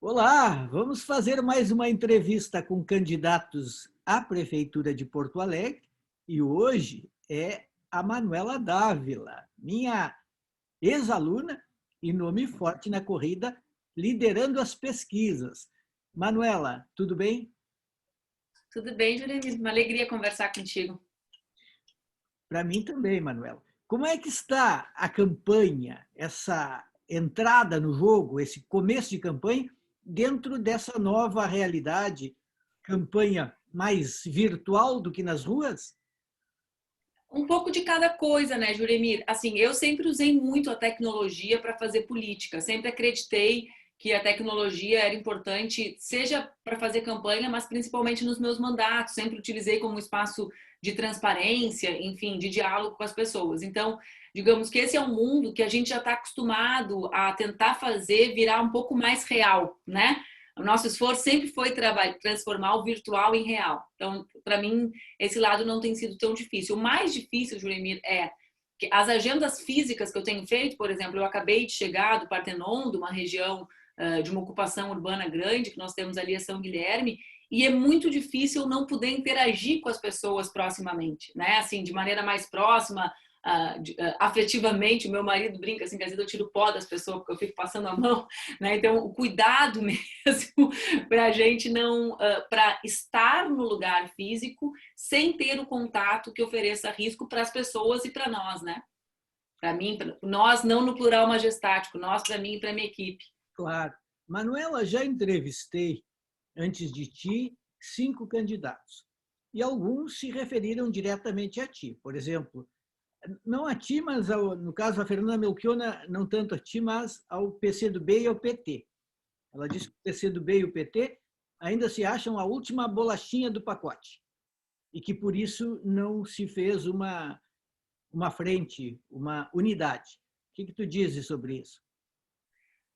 Olá, vamos fazer mais uma entrevista com candidatos à Prefeitura de Porto Alegre e hoje é a Manuela Dávila, minha ex-aluna e nome forte na corrida, liderando as pesquisas. Manuela, tudo bem? Tudo bem, Juremi? Uma alegria conversar contigo. Para mim também, Manuela. Como é que está a campanha, essa entrada no jogo, esse começo de campanha, dentro dessa nova realidade, campanha mais virtual do que nas ruas? Um pouco de cada coisa, né, Juremir? Assim, eu sempre usei muito a tecnologia para fazer política. Sempre acreditei que a tecnologia era importante, seja para fazer campanha, mas principalmente nos meus mandatos. Sempre utilizei como espaço de transparência, enfim, de diálogo com as pessoas. Então, digamos que esse é um mundo que a gente já está acostumado a tentar fazer virar um pouco mais real, né? O nosso esforço sempre foi transformar o virtual em real. Então, para mim, esse lado não tem sido tão difícil. O mais difícil, Juremir, é que as agendas físicas que eu tenho feito, por exemplo, eu acabei de chegar do Partenon, de uma região de uma ocupação urbana grande, que nós temos ali a São Guilherme, e é muito difícil não poder interagir com as pessoas proximamente, né? Assim, de maneira mais próxima, afetivamente. O meu marido brinca assim, que às vezes eu tiro o pó das pessoas porque eu fico passando a mão, né? Então, o cuidado mesmo para a gente não, para estar no lugar físico sem ter o contato que ofereça risco para as pessoas e para nós, né? Para mim, nós não no plural majestático, nós para mim e para minha equipe. Claro. Manuela, já entrevistei, antes de ti, 5 candidatos. E alguns se referiram diretamente a ti. Por exemplo, não a ti, mas no caso a Fernanda Melchiona, não tanto a ti, mas ao PCdoB e ao PT. Ela disse que o PCdoB e o PT ainda se acham a última bolachinha do pacote e que por isso não se fez uma frente, uma unidade. O que tu dizes sobre isso?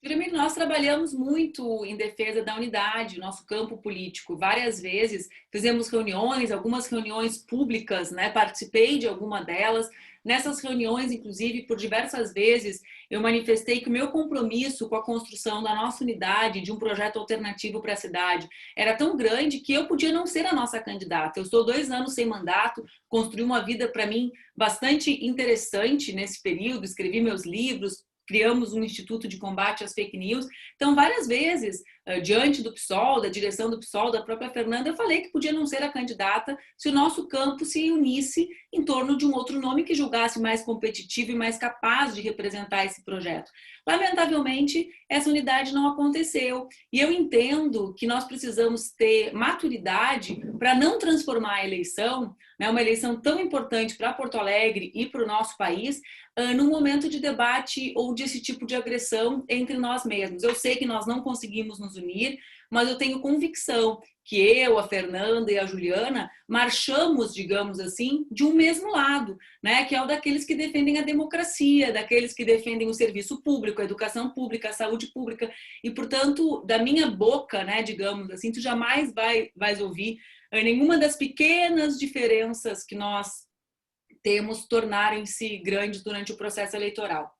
Primeiro, nós trabalhamos muito em defesa da unidade, nosso campo político. Várias vezes fizemos reuniões, algumas reuniões públicas, né? Participei de alguma delas. Nessas reuniões, inclusive, por diversas vezes, eu manifestei que o meu compromisso com a construção da nossa unidade, de um projeto alternativo para a cidade, era tão grande que eu podia não ser a nossa candidata. Eu estou 2 anos sem mandato, construí uma vida, para mim, bastante interessante nesse período, escrevi meus livros, criamos um instituto de combate às fake news. Então, várias vezes, diante do PSOL, da direção do PSOL, da própria Fernanda, eu falei que podia não ser a candidata se o nosso campo se unisse em torno de um outro nome que julgasse mais competitivo e mais capaz de representar esse projeto. Lamentavelmente, essa unidade não aconteceu. E eu entendo que nós precisamos ter maturidade para não transformar a eleição, né, uma eleição tão importante para Porto Alegre e para o nosso país, num momento de debate ou desse tipo de agressão entre nós mesmos. Eu sei que nós não conseguimos nos unir, mas eu tenho convicção que eu, a Fernanda e a Juliana marchamos, digamos assim, de um mesmo lado, né? Que é o daqueles que defendem a democracia, daqueles que defendem o serviço público, a educação pública, a saúde pública. E, portanto, da minha boca, né, digamos assim, tu jamais vais ouvir nenhuma das pequenas diferenças que nós temos tornarem-se grandes durante o processo eleitoral.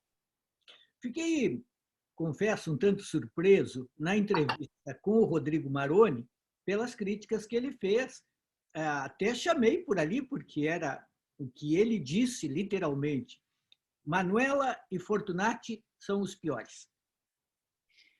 Fiquei, confesso, um tanto surpreso na entrevista com o Rodrigo Maroni pelas críticas que ele fez. Até chamei por ali, porque era o que ele disse literalmente. Manuela e Fortunati são os piores.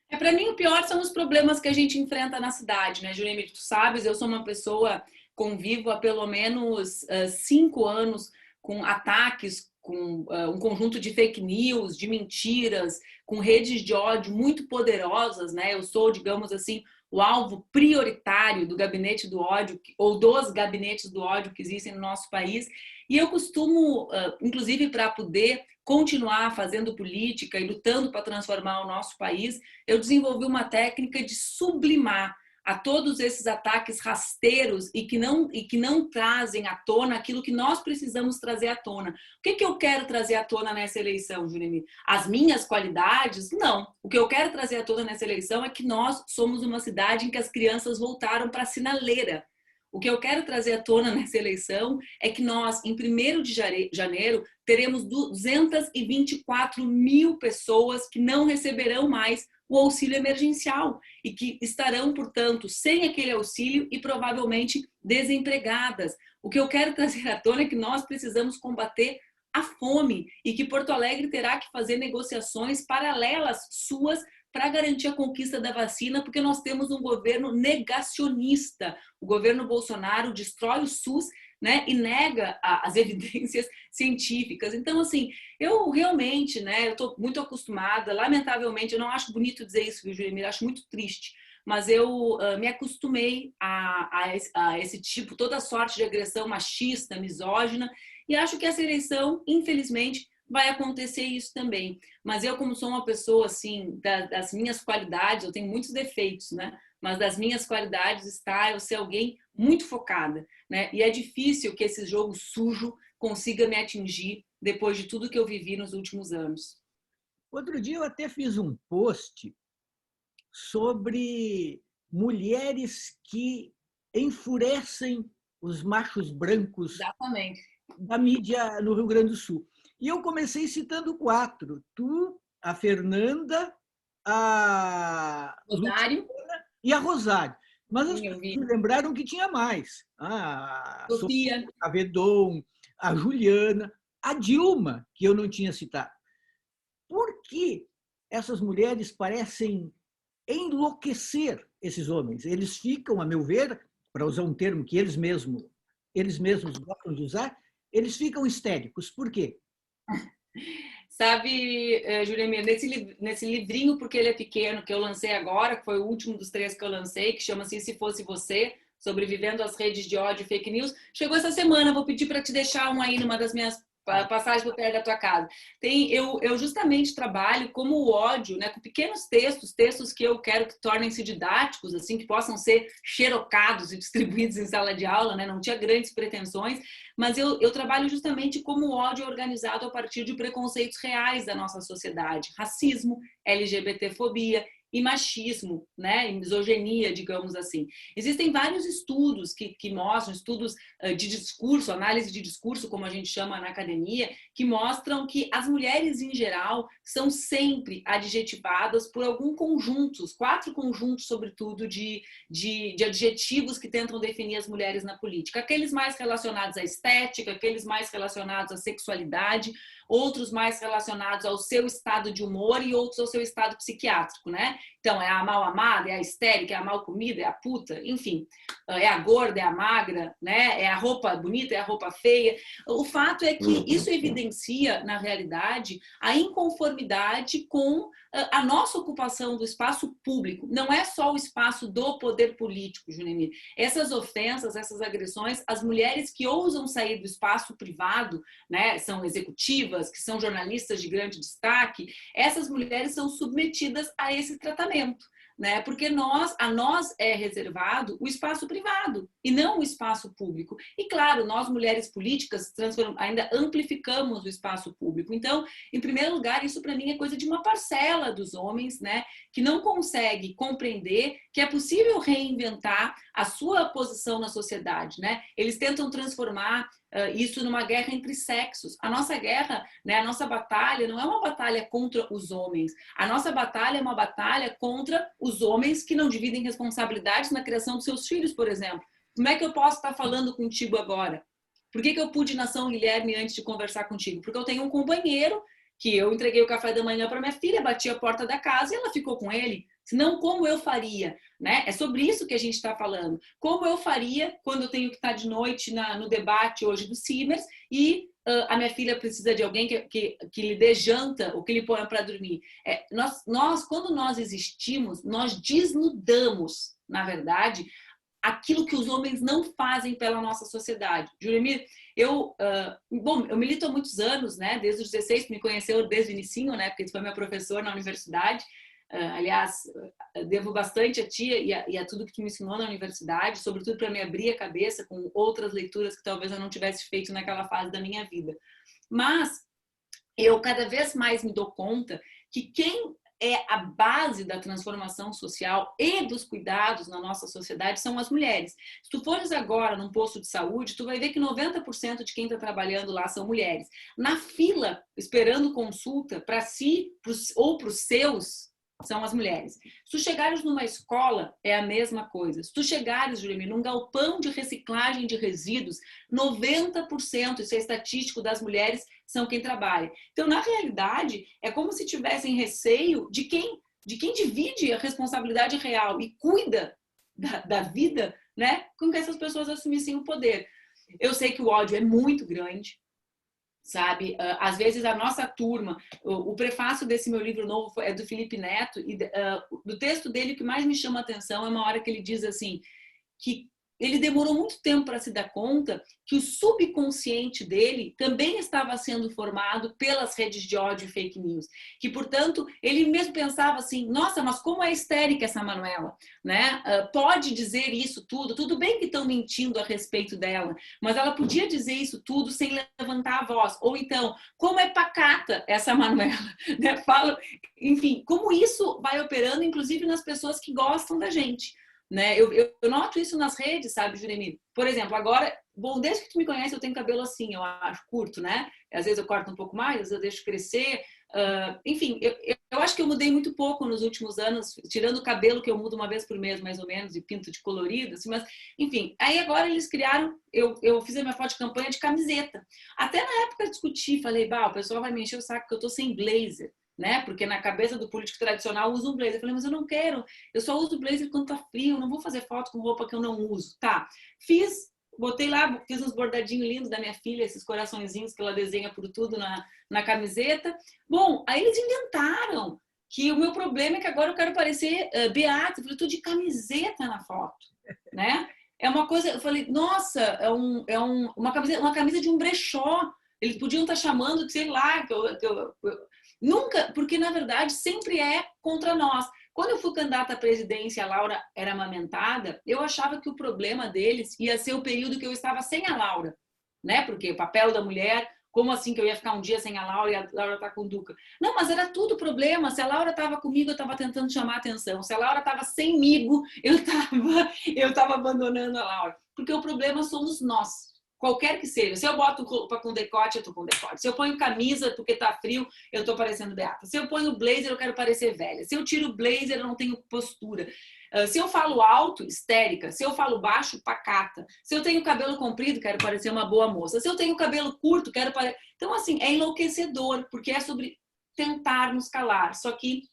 Para mim, o pior são os problemas que a gente enfrenta na cidade, né, Juliana? Tu sabes, eu sou uma pessoa, convivo há pelo menos 5 anos com ataques, com um conjunto de fake news, de mentiras, com redes de ódio muito poderosas, né? Eu sou, digamos assim, o alvo prioritário do gabinete do ódio, ou dos gabinetes do ódio que existem no nosso país. E eu costumo, inclusive para poder continuar fazendo política e lutando para transformar o nosso país, eu desenvolvi uma técnica de sublimar a todos esses ataques rasteiros e que não trazem à tona aquilo que nós precisamos trazer à tona. O que eu quero trazer à tona nessa eleição, Juremi? As minhas qualidades? Não. O que eu quero trazer à tona nessa eleição é que nós somos uma cidade em que as crianças voltaram para a sinaleira. O que eu quero trazer à tona nessa eleição é que nós, em 1º de janeiro, teremos 224 mil pessoas que não receberão mais o auxílio emergencial e que estarão, portanto, sem aquele auxílio e provavelmente desempregadas. O que eu quero trazer à tona é que nós precisamos combater a fome e que Porto Alegre terá que fazer negociações paralelas suas para garantir a conquista da vacina, porque nós temos um governo negacionista. O governo Bolsonaro destrói o SUS, né, e nega as evidências científicas. Então, assim, eu realmente, né, eu estou muito acostumada, lamentavelmente, eu não acho bonito dizer isso, viu, Julimir? Acho muito triste, mas eu me acostumei a esse tipo, toda sorte de agressão machista, misógina, e acho que essa eleição, infelizmente, vai acontecer isso também. Mas eu, como sou uma pessoa, assim, das minhas qualidades, eu tenho muitos defeitos, né? Mas das minhas qualidades está eu ser alguém muito focada, né? E é difícil que esse jogo sujo consiga me atingir depois de tudo que eu vivi nos últimos anos. Outro dia eu até fiz um post sobre mulheres que enfurecem os machos brancos Exatamente. da mídia no Rio Grande do Sul. E eu comecei citando 4. Tu, a Fernanda, a Rosário, Luciana e a Rosário. Mas as sim, eu pessoas vi. me lembraram que tinha mais. A Sofia. Sofia Avedon, a Juliana, a Dilma, que eu não tinha citado. Por que essas mulheres parecem enlouquecer esses homens? Eles ficam, a meu ver, para usar um termo que eles mesmos gostam de usar, eles ficam histéricos. Por quê? Sabe, Juliana, nesse livrinho, porque ele é pequeno, que eu lancei agora, que foi o último dos 3 que eu lancei, que chama-se Se Fosse Você, sobrevivendo às redes de ódio e fake news, chegou essa semana, vou pedir para te deixar um aí numa das minhas passagens por perto da tua casa. Eu justamente trabalho como o ódio, né, com pequenos textos que eu quero que tornem-se didáticos, assim, que possam ser xerocados e distribuídos em sala de aula, né, não tinha grandes pretensões, mas eu trabalho justamente como o ódio é organizado a partir de preconceitos reais da nossa sociedade, racismo, LGBTfobia e machismo, né, e misoginia, digamos assim. Existem vários estudos que mostram, estudos de discurso, análise de discurso, como a gente chama na academia, que mostram que as mulheres, em geral, são sempre adjetivadas por algum conjunto, 4 conjuntos, sobretudo, de adjetivos que tentam definir as mulheres na política. Aqueles mais relacionados à estética, aqueles mais relacionados à sexualidade, outros mais relacionados ao seu estado de humor e outros ao seu estado psiquiátrico, né? Então, é a mal amada, é a histérica, é a mal comida, é a puta, enfim, é a gorda, é a magra, né? É a roupa bonita, é a roupa feia. O fato é que isso evidencia, na realidade, a inconformidade com a nossa ocupação do espaço público. Não é só o espaço do poder político, Junimir. Essas ofensas, essas agressões, as mulheres que ousam sair do espaço privado, né, são executivas, que são jornalistas de grande destaque, essas mulheres são submetidas a esse tratamento, né? Porque a nós é reservado o espaço privado e não o espaço público. E claro, nós mulheres políticas ainda amplificamos o espaço público. Então, em primeiro lugar, isso para mim é coisa de uma parcela dos homens, né, que não consegue compreender que é possível reinventar a sua posição na sociedade, né? Eles tentam transformar isso numa guerra entre sexos. A nossa guerra, né, a nossa batalha não é uma batalha contra os homens. A nossa batalha é uma batalha contra os homens que não dividem responsabilidades na criação dos seus filhos, por exemplo. Como é que eu posso estar falando contigo agora? Por que eu pude ir na São Guilherme antes de conversar contigo? Porque eu tenho um companheiro que eu entreguei o café da manhã para minha filha, bati a porta da casa e ela ficou com ele. Senão, como eu faria? Né? É sobre isso que a gente está falando. Como eu faria quando eu tenho que estar de noite no debate hoje do Simers e a minha filha precisa de alguém que lhe dê janta ou que lhe ponha para dormir? Quando nós existimos, nós desnudamos, na verdade, aquilo que os homens não fazem pela nossa sociedade. Juremir, eu milito há muitos anos, né? Desde os 16, me conheceu desde o inicinho, né? Porque tu foi meu professor na universidade. Aliás, devo bastante a ti e a tudo que tu me ensinou na universidade, sobretudo para me abrir a cabeça com outras leituras que talvez eu não tivesse feito naquela fase da minha vida. Mas eu cada vez mais me dou conta que quem é a base da transformação social e dos cuidados na nossa sociedade são as mulheres. Se tu fores agora num posto de saúde, tu vai ver que 90% de quem está trabalhando lá são mulheres. Na fila, esperando consulta para si ou para os seus, são as mulheres. Se tu chegares numa escola, é a mesma coisa. Se tu chegares, Juremir, num galpão de reciclagem de resíduos, 90%, isso é estatístico, das mulheres são quem trabalha. Então, na realidade, é como se tivessem receio de quem divide a responsabilidade real e cuida da vida, né, com que essas pessoas assumissem o poder. Eu sei que o ódio é muito grande, sabe? Às vezes a nossa turma, o prefácio desse meu livro novo é do Felipe Neto, e do texto dele o que mais me chama a atenção é uma hora que ele diz assim, que ele demorou muito tempo para se dar conta que o subconsciente dele também estava sendo formado pelas redes de ódio e fake news. Que, portanto, ele mesmo pensava assim, nossa, mas como é histérica essa Manuela, né? Pode dizer isso tudo bem que estão mentindo a respeito dela, mas ela podia dizer isso tudo sem levantar a voz. Ou então, como é pacata essa Manuela, né? Enfim, como isso vai operando, inclusive nas pessoas que gostam da gente. Né? Eu noto isso nas redes, sabe, Juremir? Por exemplo, agora, bom, desde que tu me conhece, eu tenho cabelo assim, eu acho, curto, né? Às vezes eu corto um pouco mais, às vezes eu deixo crescer. Enfim, eu acho que eu mudei muito pouco nos últimos anos, tirando o cabelo, que eu mudo uma vez por mês, mais ou menos, e pinto de colorido, assim, mas, enfim. Aí agora eles criaram, eu fiz a minha foto de campanha de camiseta. Até na época eu discuti, falei, bah, o pessoal vai me encher o saco que eu tô sem blazer. Né? Porque na cabeça do político tradicional usa um blazer. Eu falei, mas eu não quero, eu só uso blazer quando tá frio, eu não vou fazer foto com roupa que eu não uso. Tá, botei lá, fiz uns bordadinhos lindos da minha filha, esses coraçõezinhos que ela desenha por tudo na camiseta. Bom, aí eles inventaram que o meu problema é que agora eu quero parecer Beata. Eu falei, eu tô de camiseta na foto, né? É uma coisa, eu falei, nossa, uma camisa de um brechó. Eles podiam estar chamando, sei lá, nunca, porque na verdade sempre é contra nós. Quando eu fui candidata à presidência, a Laura era amamentada, eu achava que o problema deles ia ser o período que eu estava sem a Laura, né? Porque o papel da mulher, como assim que eu ia ficar um dia sem a Laura e a Laura tá com o Duca? Não, mas era tudo problema. Se a Laura estava comigo, eu estava tentando chamar atenção. Se a Laura estava semigo, eu estava abandonando a Laura. Porque o problema somos nós. Qualquer que seja. Se eu boto roupa com decote, eu tô com decote. Se eu ponho camisa porque tá frio, eu tô parecendo Beata. Se eu ponho blazer, eu quero parecer velha. Se eu tiro blazer, eu não tenho postura. Se eu falo alto, histérica. Se eu falo baixo, pacata. Se eu tenho cabelo comprido, quero parecer uma boa moça. Se eu tenho cabelo curto, quero parecer... Então, assim, é enlouquecedor, porque é sobre tentar nos calar. Só que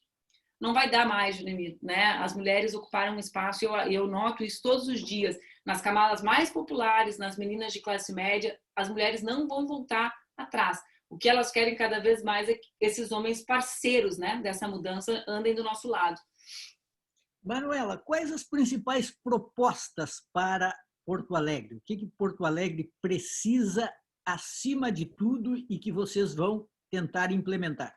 não vai dar mais, Juremir, né? As mulheres ocuparam um espaço, eu noto isso todos os dias. Nas camadas mais populares, nas meninas de classe média, as mulheres não vão voltar atrás. O que elas querem cada vez mais é que esses homens parceiros, né, dessa mudança andem do nosso lado. Manuela, quais as principais propostas para Porto Alegre? O que Porto Alegre precisa acima de tudo e que vocês vão tentar implementar?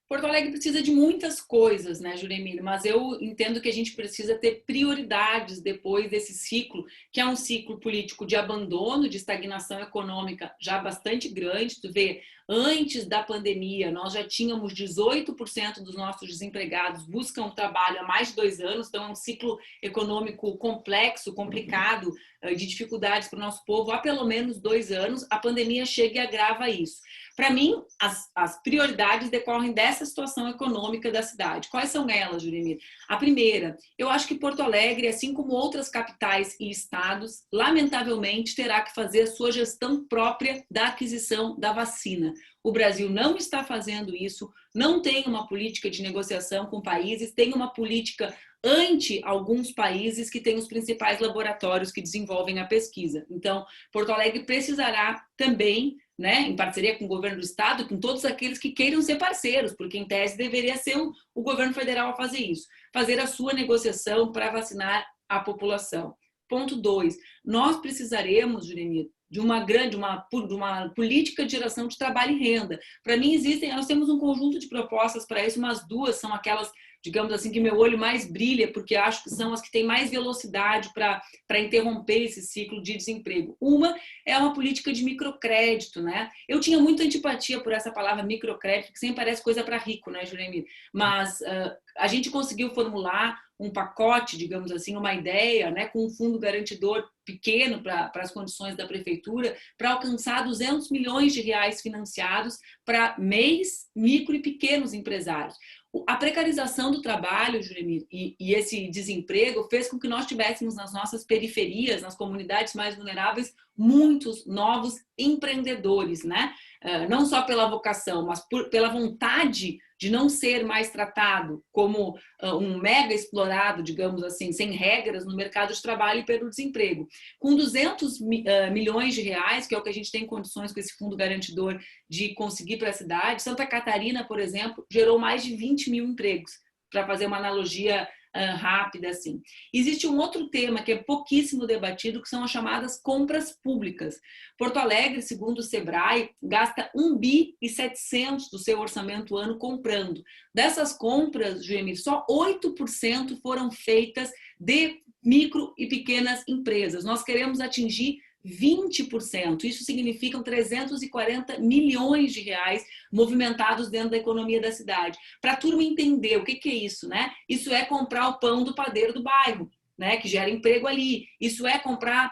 Porto Alegre precisa de muitas coisas, né, Juremir? Mas eu entendo que a gente precisa ter prioridades depois desse ciclo, que é um ciclo político de abandono, de estagnação econômica já bastante grande. Tu vê, antes da pandemia, nós já tínhamos 18% dos nossos desempregados buscam trabalho há mais de 2 anos, então é um ciclo econômico complexo, complicado, de dificuldades para o nosso povo há pelo menos 2 anos. A pandemia chega e agrava isso. Para mim, as prioridades decorrem dessa situação econômica da cidade. Quais são elas, Juremir? A primeira, eu acho que Porto Alegre, assim como outras capitais e estados, lamentavelmente terá que fazer a sua gestão própria da aquisição da vacina. O Brasil não está fazendo isso, não tem uma política de negociação com países, tem uma política ante alguns países que têm os principais laboratórios que desenvolvem a pesquisa. Então, Porto Alegre precisará também, né, em parceria com o governo do estado, com todos aqueles que queiram ser parceiros, porque em tese deveria ser o governo federal a fazer isso, fazer a sua negociação para vacinar a população. Ponto 2, nós precisaremos, Juremir, de uma política de geração de trabalho e renda. Para mim, nós temos um conjunto de propostas para isso, mas 2 são aquelas, digamos assim, que meu olho mais brilha, porque acho que são as que têm mais velocidade para interromper esse ciclo de desemprego. Uma é uma política de microcrédito, né? Eu tinha muita antipatia por essa palavra microcrédito, que sempre parece coisa para rico, né, Juremir? Mas a gente conseguiu formular um pacote, digamos assim, uma ideia, né, com um fundo garantidor pequeno para as condições da prefeitura, para alcançar 200 milhões de reais financiados para MEIs, micro e pequenos empresários. A precarização do trabalho, Juremir, e esse desemprego fez com que nós tivéssemos nas nossas periferias, nas comunidades mais vulneráveis, muitos novos empreendedores, né? Não só pela vocação, mas pela vontade de não ser mais tratado como um mega explorado, digamos assim, sem regras no mercado de trabalho e pelo desemprego. Com 200 milhões de reais, que é o que a gente tem condições com esse fundo garantidor de conseguir para a cidade, Santa Catarina, por exemplo, gerou mais de 20 mil empregos, para fazer uma analogia rápida assim. Existe um outro tema que é pouquíssimo debatido, que são as chamadas compras públicas. Porto Alegre, segundo o Sebrae, gasta 1,7 bi do seu orçamento ano comprando. Dessas compras, Juremir, só 8% foram feitas de micro e pequenas empresas. Nós queremos atingir 20%. Isso significam 340 milhões de reais movimentados dentro da economia da cidade. Para a turma entender o que é isso, né? Isso é comprar o pão do padeiro do bairro, né, que gera emprego ali. Isso é comprar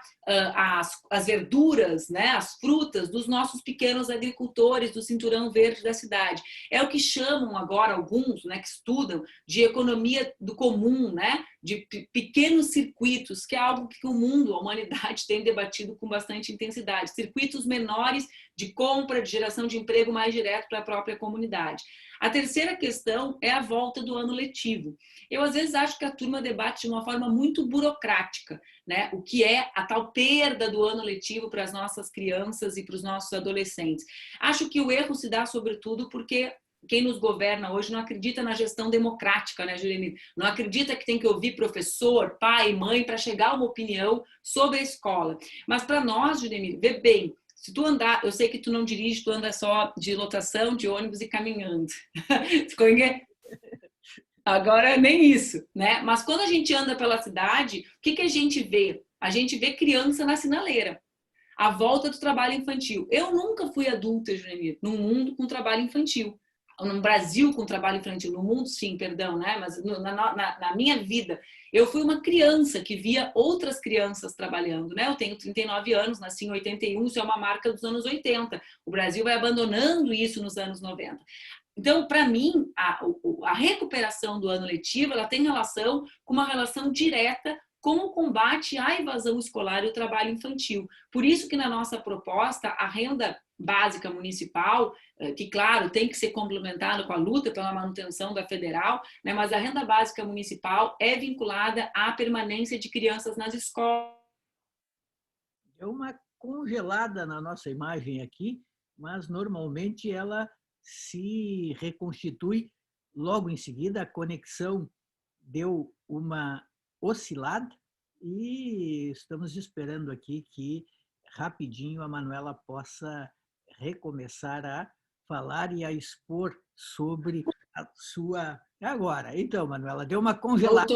as verduras, né, as frutas dos nossos pequenos agricultores do cinturão verde da cidade. É o que chamam agora alguns, né, que estudam, de economia do comum, né, de pequenos circuitos, que é algo que o mundo, a humanidade, tem debatido com bastante intensidade. Circuitos menores de compra, de geração de emprego mais direto para a própria comunidade. A terceira questão é a volta do ano letivo. Eu, às vezes, acho que a turma debate de uma forma muito burocrática, né? O que é a tal perda do ano letivo para as nossas crianças e para os nossos adolescentes. Acho que o erro se dá, sobretudo, porque quem nos governa hoje não acredita na gestão democrática, né, Juliane? Não acredita que tem que ouvir professor, pai, mãe para chegar a uma opinião sobre a escola. Mas para nós, Juliane, vê bem, se tu andar, eu sei que tu não dirige, tu anda só de lotação, de ônibus e caminhando. Agora nem isso, né? Mas quando a gente anda pela cidade, o que a gente vê? A gente vê criança na sinaleira. A volta do trabalho infantil. Eu nunca fui adulta, Juliane, num mundo com trabalho infantil. No Brasil com trabalho infantil, no mundo sim, perdão, né? Mas na minha vida, eu fui uma criança que via outras crianças trabalhando, né? Eu tenho 39 anos, nasci em 81, isso é uma marca dos anos 80. O Brasil vai abandonando isso nos anos 90. Então, para mim, a recuperação do ano letivo, ela tem relação com uma relação direta com o combate à evasão escolar e o trabalho infantil. Por isso que na nossa proposta, a renda básica municipal, que claro, tem que ser complementada com a luta pela manutenção da federal, né, mas a renda básica municipal é vinculada à permanência de crianças nas escolas. É uma congelada na nossa imagem aqui, mas normalmente ela se reconstitui logo em seguida. A conexão deu uma oscilada e estamos esperando aqui que rapidinho a Manuela possa recomeçar a falar e a expor sobre a sua... Agora, então, Manuela, deu uma congelada.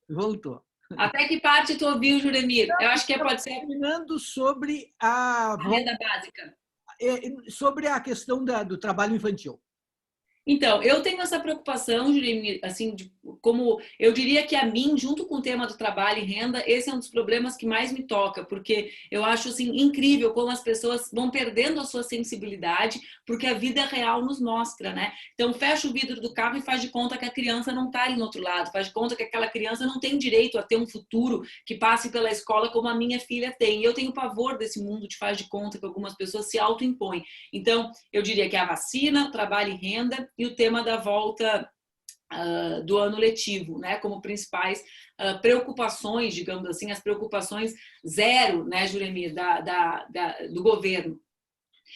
Voltou. Até que parte tu ouviu, Juremir? Eu acho que pode ser... Terminando sobre a renda básica. Sobre a questão do trabalho infantil. Então, eu tenho essa preocupação, assim, como eu diria que a mim, junto com o tema do trabalho e renda, esse é um dos problemas que mais me toca, porque eu acho assim incrível como as pessoas vão perdendo a sua sensibilidade, porque a vida real nos mostra, né? Então, fecha o vidro do carro e faz de conta que a criança não está ali no outro lado, faz de conta que aquela criança não tem direito a ter um futuro que passe pela escola como a minha filha tem. E eu tenho pavor desse mundo de faz de conta que algumas pessoas se autoimpõem. Então, eu diria que a vacina, trabalho e renda e o tema da volta do ano letivo, né, como principais preocupações, digamos assim, as preocupações zero, né, Juremir, do governo.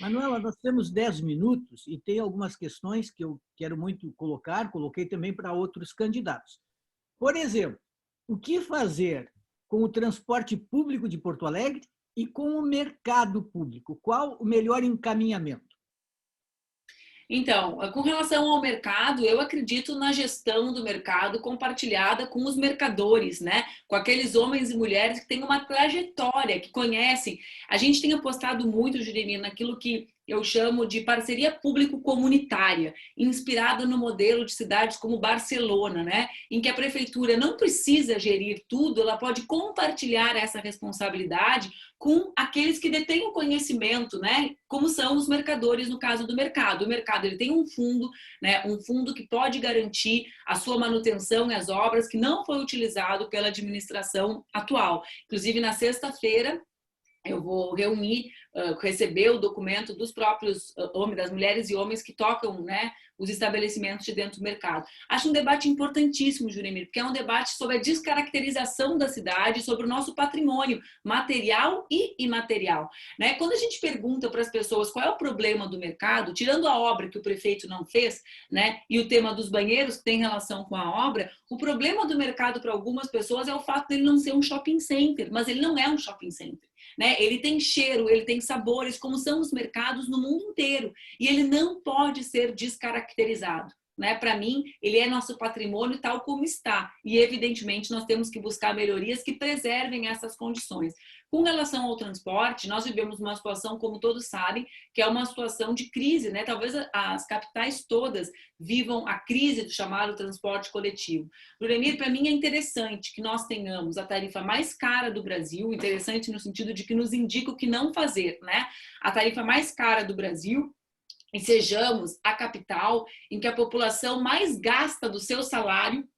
Manuela, nós temos 10 minutos e tem algumas questões que eu quero muito coloquei também para outros candidatos. Por exemplo, o que fazer com o transporte público de Porto Alegre e com o mercado público? Qual o melhor encaminhamento? Então, com relação ao mercado, eu acredito na gestão do mercado compartilhada com os mercadores, né? Com aqueles homens e mulheres que têm uma trajetória, que conhecem. A gente tem apostado muito, Juremir, naquilo que eu chamo de parceria público-comunitária, inspirada no modelo de cidades como Barcelona, né? Em que a prefeitura não precisa gerir tudo, ela pode compartilhar essa responsabilidade com aqueles que detêm o conhecimento, né? Como são os mercadores no caso do mercado. O mercado ele tem um fundo, né? Um fundo que pode garantir a sua manutenção e as obras que não foi utilizado pela administração atual. Inclusive, na sexta-feira, eu vou reunir, receber o documento dos próprios homens, das mulheres e homens que tocam, né, os estabelecimentos de dentro do mercado. Acho um debate importantíssimo, Juremir, porque é um debate sobre a descaracterização da cidade, sobre o nosso patrimônio material e imaterial. Né? Quando a gente pergunta para as pessoas qual é o problema do mercado, tirando a obra que o prefeito não fez, né, e o tema dos banheiros que tem relação com a obra, o problema do mercado para algumas pessoas é o fato dele não ser um shopping center, mas ele não é um shopping center. Né? Ele tem cheiro, ele tem sabores, como são os mercados no mundo inteiro. E ele não pode ser descaracterizado. Né? Para mim, ele é nosso patrimônio tal como está. E, evidentemente, nós temos que buscar melhorias que preservem essas condições. Com relação ao transporte, nós vivemos uma situação, como todos sabem, que é uma situação de crise, né? Talvez as capitais todas vivam a crise do chamado transporte coletivo. Juremir, para mim é interessante que nós tenhamos a tarifa mais cara do Brasil, interessante no sentido de que nos indica o que não fazer, né? A tarifa mais cara do Brasil, e sejamos a capital em que a população mais gasta do seu salário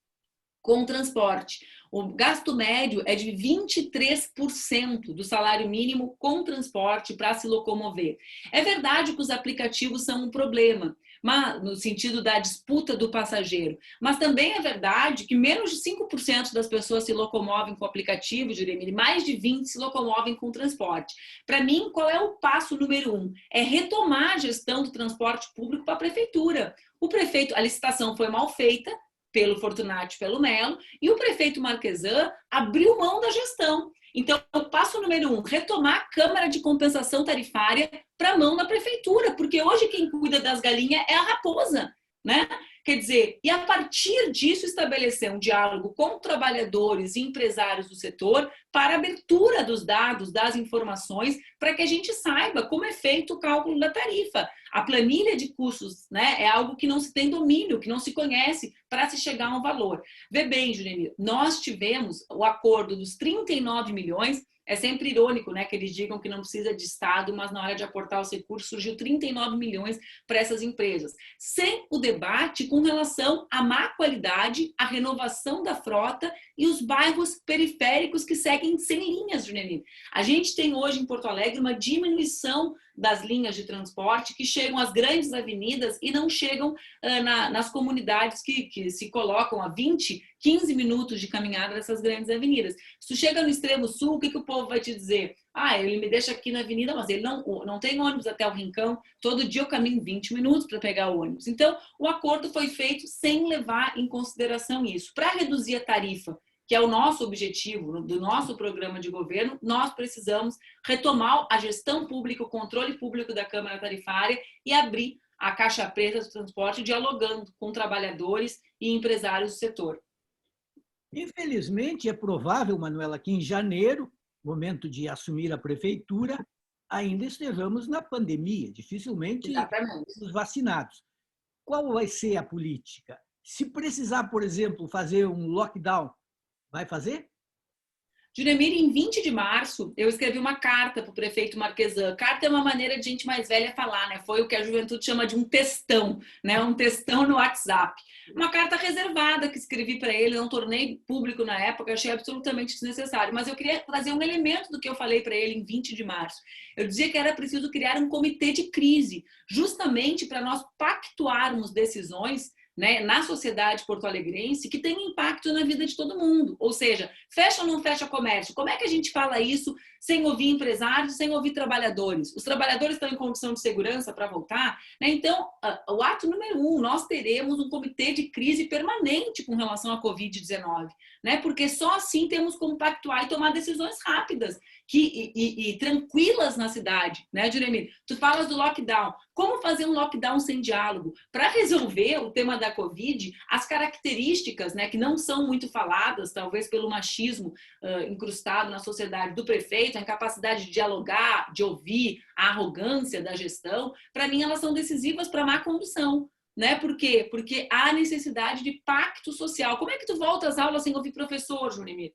com transporte. O gasto médio é de 23% do salário mínimo com transporte para se locomover. É verdade que os aplicativos são um problema, mas, no sentido da disputa do passageiro, mas também é verdade que menos de 5% das pessoas se locomovem com aplicativo, Juremir, e mais de 20% se locomovem com transporte. Para mim, qual é o passo número 1? É retomar a gestão do transporte público para a prefeitura. O prefeito, a licitação foi mal feita, pelo Fortunati, pelo Melo, e o prefeito Marquesan abriu mão da gestão. Então, o passo número 1, retomar a Câmara de Compensação Tarifária para a mão da prefeitura, porque hoje quem cuida das galinhas é a raposa, né? Quer dizer, e a partir disso estabelecer um diálogo com trabalhadores e empresários do setor para a abertura dos dados, das informações, para que a gente saiba como é feito o cálculo da tarifa. A planilha de custos, né, é algo que não se tem domínio, que não se conhece para se chegar a um valor. Vê bem, Juremir, nós tivemos o acordo dos 39 milhões. É sempre irônico, né, que eles digam que não precisa de Estado, mas na hora de aportar os recursos surgiu 39 milhões para essas empresas. Sem o debate com relação à má qualidade, à renovação da frota e os bairros periféricos que seguem sem linhas, Junelino. A gente tem hoje em Porto Alegre uma diminuição das linhas de transporte que chegam às grandes avenidas e não chegam nas comunidades que se colocam a 20, 15 minutos de caminhada dessas grandes avenidas. Se tu chega no extremo sul, o que o povo vai te dizer? Ah, ele me deixa aqui na avenida, mas ele não tem ônibus até o Rincão. Todo dia eu caminho 20 minutos para pegar o ônibus. Então, o acordo foi feito sem levar em consideração isso. Para reduzir a tarifa, que é o nosso objetivo do nosso programa de governo, nós precisamos retomar a gestão pública, o controle público da Câmara Tarifária e abrir a caixa preta do transporte, dialogando com trabalhadores e empresários do setor. Infelizmente, é provável, Manuela, que em janeiro, momento de assumir a prefeitura, ainda estejamos na pandemia, dificilmente os vacinados. Qual vai ser a política? Se precisar, por exemplo, fazer um lockdown, vai fazer? Juremir, em 20 de março, eu escrevi uma carta para o prefeito Marquesan. Carta é uma maneira de gente mais velha falar, né? Foi o que a juventude chama de um textão, né? Um textão no WhatsApp. Uma carta reservada que escrevi para ele, não tornei público na época, achei absolutamente desnecessário. Mas eu queria trazer um elemento do que eu falei para ele em 20 de março. Eu dizia que era preciso criar um comitê de crise, justamente para nós pactuarmos decisões, né, na sociedade porto-alegrense que tem impacto na vida de todo mundo. Ou seja, fecha ou não fecha comércio? Como é que a gente fala isso sem ouvir empresários, sem ouvir trabalhadores? Os trabalhadores estão em condição de segurança para voltar? Né? Então, o ato número 1, nós teremos um comitê de crise permanente com relação à Covid-19, né? Porque só assim temos como pactuar e tomar decisões rápidas e tranquilas na cidade, né, Juremir? Tu falas do lockdown. Como fazer um lockdown sem diálogo? Para resolver o tema da Covid, as características, né, que não são muito faladas, talvez pelo machismo incrustado na sociedade do prefeito, a incapacidade de dialogar, de ouvir, a arrogância da gestão, para mim elas são decisivas para a má condução. Né? Por quê? Porque há necessidade de pacto social. Como é que tu volta às aulas sem ouvir professor, Junimir?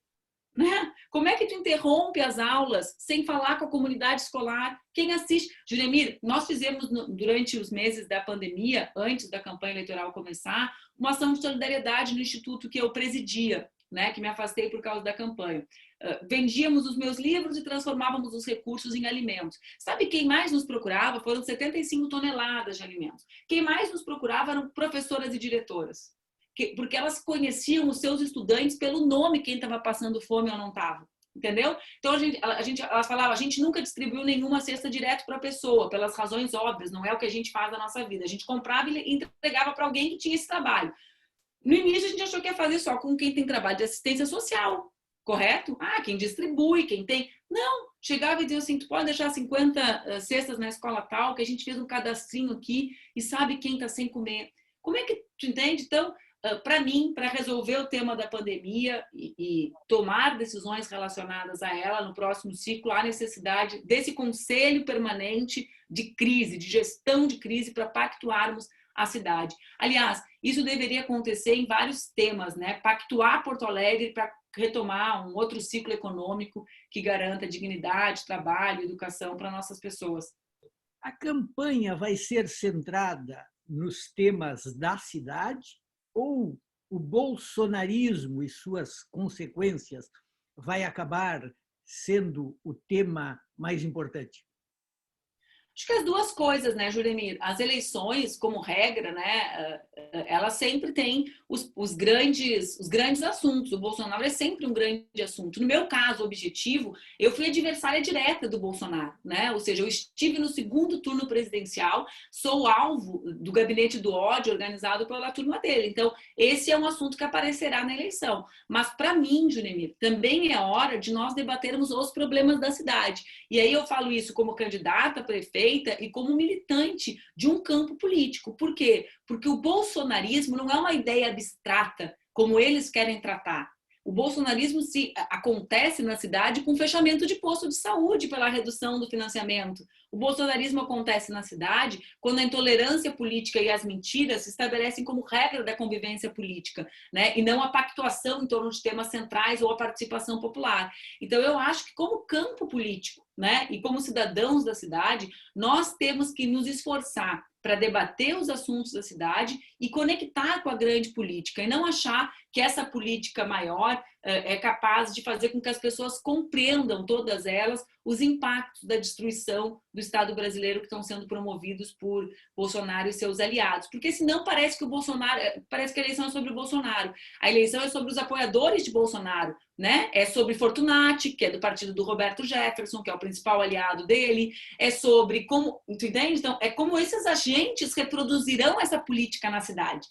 Né? Como é que tu interrompe as aulas sem falar com a comunidade escolar? Quem assiste? Juremir, nós fizemos durante os meses da pandemia, antes da campanha eleitoral começar, uma ação de solidariedade no instituto que eu presidia, né? Que me afastei por causa da campanha. Vendíamos os meus livros e transformávamos os recursos em alimentos. Sabe quem mais nos procurava? Foram 75 toneladas de alimentos. Quem mais nos procurava eram professoras e diretoras. Porque elas conheciam os seus estudantes pelo nome, quem estava passando fome ou não estava, entendeu? Então elas falavam, a gente nunca distribuiu nenhuma cesta direto para a pessoa, pelas razões óbvias, não é o que a gente faz na nossa vida. A gente comprava e entregava para alguém que tinha esse trabalho. No início a gente achou que ia fazer só com quem tem trabalho de assistência social, correto? Ah, quem distribui, quem tem... Não, chegava e dizia assim, tu pode deixar 50 cestas na escola tal, que a gente fez um cadastrinho aqui e sabe quem está sem comer. Como é que tu entende? Então, para mim, para resolver o tema da pandemia e tomar decisões relacionadas a ela no próximo ciclo, há necessidade desse conselho permanente de crise, de gestão de crise, para pactuarmos a cidade. Aliás, isso deveria acontecer em vários temas, né? Pactuar Porto Alegre para retomar um outro ciclo econômico que garanta dignidade, trabalho, educação para nossas pessoas. A campanha vai ser centrada nos temas da cidade ou o bolsonarismo e suas consequências vai acabar sendo o tema mais importante? Acho que as duas coisas, né, Juremir? As eleições, como regra, né, elas sempre têm os grandes assuntos. O Bolsonaro é sempre um grande assunto. No meu caso objetivo, eu fui adversária direta do Bolsonaro, né? Ou seja, eu estive no segundo turno presidencial, sou alvo do gabinete do ódio organizado pela turma dele. Então, esse é um assunto que aparecerá na eleição. Mas, para mim, Juremir, também é hora de nós debatermos os problemas da cidade. E aí eu falo isso como candidata a prefeita e como militante de um campo político. Por quê? Porque o bolsonarismo não é uma ideia abstrata, como eles querem tratar. O bolsonarismo acontece na cidade com fechamento de posto de saúde pela redução do financiamento. O bolsonarismo acontece na cidade quando a intolerância política e as mentiras se estabelecem como regra da convivência política, né? E não a pactuação em torno de temas centrais ou a participação popular. Então, eu acho que como campo político, né, e como cidadãos da cidade, nós temos que nos esforçar para debater os assuntos da cidade e conectar com a grande política, e não achar que essa política maior é capaz de fazer com que as pessoas compreendam, todas elas, os impactos da destruição do Estado brasileiro que estão sendo promovidos por Bolsonaro e seus aliados. Porque senão parece que parece que a eleição é sobre o Bolsonaro. A eleição é sobre os apoiadores de Bolsonaro, né? É sobre Fortunati, que é do partido do Roberto Jefferson, que é o principal aliado dele. É sobre como, tu entende? Então, é como esses agentes reproduzirão essa política na cidade.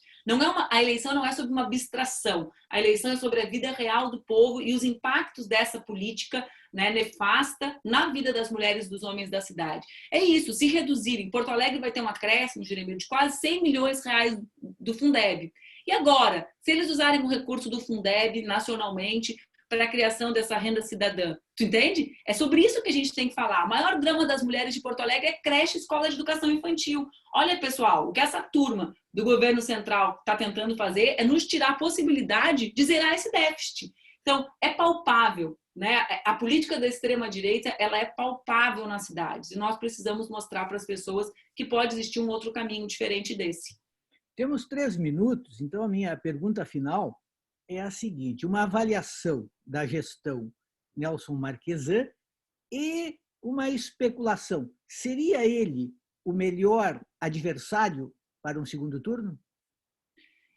A eleição não é sobre uma abstração. A eleição é sobre a vida real do povo e os impactos dessa política, né, nefasta na vida das mulheres e dos homens da cidade. É isso, se reduzirem. Porto Alegre vai ter um acréscimo, Jeremias, de quase 100 milhões de reais do Fundeb. E agora, se eles usarem o recurso do Fundeb nacionalmente para a criação dessa renda cidadã, tu entende? É sobre isso que a gente tem que falar. O maior drama das mulheres de Porto Alegre é creche, escola de educação infantil. Olha, pessoal, o que essa turma do governo central está tentando fazer é nos tirar a possibilidade de zerar esse déficit. Então, é palpável, né? A política da extrema-direita, ela é palpável nas cidades. E nós precisamos mostrar para as pessoas que pode existir um outro caminho diferente desse. Temos 3 minutos, então a minha pergunta final é a seguinte: uma avaliação da gestão Nelson Marquesan e uma especulação. Seria ele o melhor adversário para um segundo turno?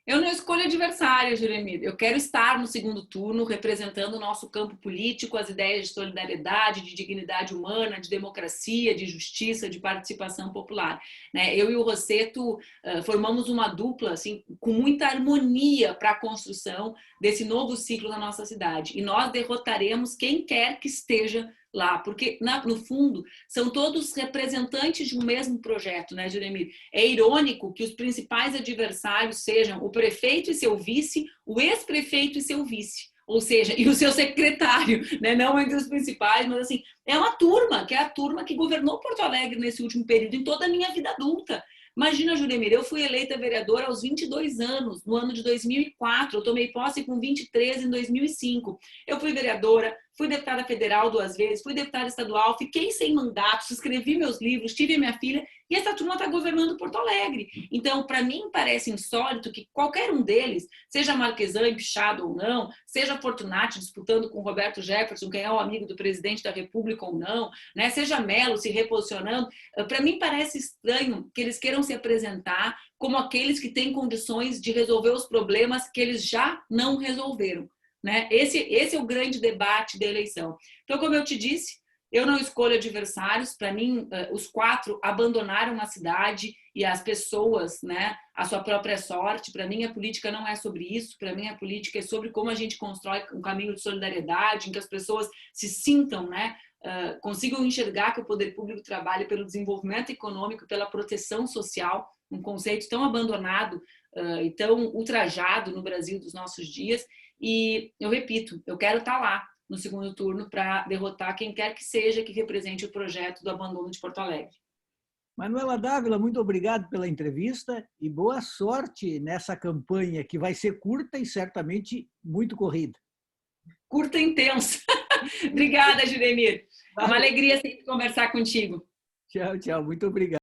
Eu não escolho adversário, Jeremias. Eu quero estar no segundo turno representando o nosso campo político, as ideias de solidariedade, de dignidade humana, de democracia, de justiça, de participação popular. Eu e o Rosseto formamos uma dupla assim, com muita harmonia para a construção desse novo ciclo na nossa cidade. E nós derrotaremos quem quer que esteja lá, porque no fundo são todos representantes de um mesmo projeto, né, Juremir? É irônico que os principais adversários sejam o prefeito e seu vice, o ex-prefeito e seu vice, ou seja, e o seu secretário, né? Não entre os principais, mas assim, é uma turma, que é a turma que governou Porto Alegre nesse último período, em toda a minha vida adulta. Imagina, Juremir, eu fui eleita vereadora aos 22 anos, no ano de 2004. Eu tomei posse com 23 em 2005. Eu fui vereadora, fui deputada federal 2 vezes, fui deputada estadual, fiquei sem mandatos, escrevi meus livros, tive a minha filha e essa turma está governando Porto Alegre. Então, para mim, parece insólito que qualquer um deles, seja Marquesan empichado ou não, seja Fortunati disputando com Roberto Jefferson, quem é o amigo do presidente da República ou não, né? Seja Melo se reposicionando, para mim parece estranho que eles queiram se apresentar como aqueles que têm condições de resolver os problemas que eles já não resolveram, né? Esse é o grande debate da eleição. Então, como eu te disse, eu não escolho adversários. Para mim, os 4 abandonaram a cidade e as pessoas, né, a sua própria sorte. Para mim, a política não é sobre isso. Para mim, a política é sobre como a gente constrói um caminho de solidariedade, em que as pessoas se sintam, né, consigam enxergar que o poder público trabalha pelo desenvolvimento econômico, pela proteção social, um conceito tão abandonado e tão ultrajado no Brasil dos nossos dias. E eu repito, eu quero estar lá no segundo turno para derrotar quem quer que seja que represente o projeto do abandono de Porto Alegre. Manuela Dávila, muito obrigado pela entrevista e boa sorte nessa campanha que vai ser curta e certamente muito corrida. Curta e intensa. Obrigada, Juremir. É uma alegria sempre conversar contigo. Tchau, tchau. Muito obrigado.